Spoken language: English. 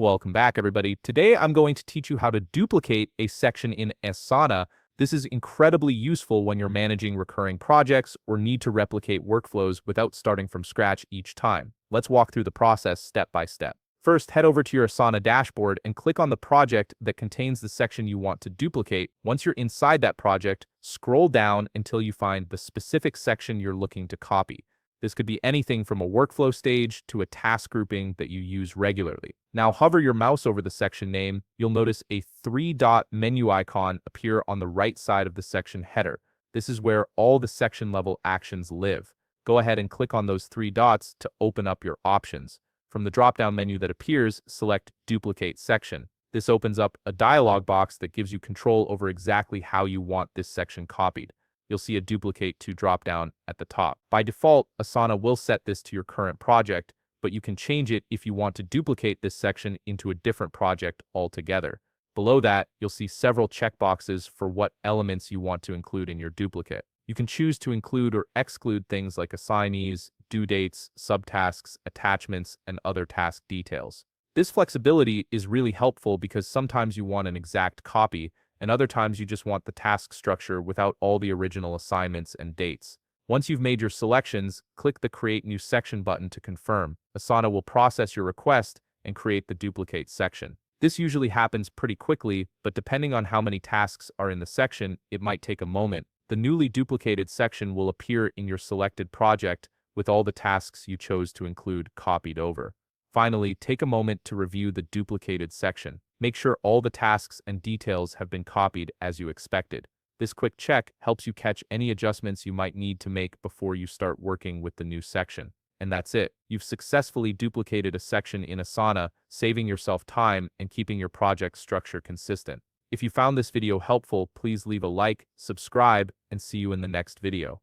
Welcome back, everybody. Today, I'm going to teach you how to duplicate a section in Asana. This is incredibly useful when you're managing recurring projects or need to replicate workflows without starting from scratch each time. Let's walk through the process step by step. First, head over to your Asana dashboard and click on the project that contains the section you want to duplicate. Once you're inside that project, scroll down until you find the specific section you're looking to copy. This could be anything from a workflow stage to a task grouping that you use regularly. Now hover your mouse over the section name. You'll notice a three-dot menu icon appear on the right side of the section header. This is where all the section level actions live. Go ahead and click on those three dots to open up your options. From the drop-down menu that appears, select Duplicate Section. This opens up a dialog box that gives you control over exactly how you want this section copied. You'll see a Duplicate to drop-down at the top. By default, Asana will set this to your current project, but you can change it if you want to duplicate this section into a different project altogether. Below that, you'll see several checkboxes for what elements you want to include in your duplicate. You can choose to include or exclude things like assignees, due dates, subtasks, attachments, and other task details. This flexibility is really helpful because sometimes you want an exact copy, and other times you just want the task structure without all the original assignments and dates. Once you've made your selections, click the Create New Section button to confirm. Asana will process your request and create the duplicate section. This usually happens pretty quickly, but depending on how many tasks are in the section, it might take a moment. The newly duplicated section will appear in your selected project with all the tasks you chose to include copied over. Finally, take a moment to review the duplicated section. Make sure all the tasks and details have been copied as you expected. This quick check helps you catch any adjustments you might need to make before you start working with the new section. And that's it. You've successfully duplicated a section in Asana, saving yourself time and keeping your project structure consistent. If you found this video helpful, please leave a like, subscribe, and see you in the next video.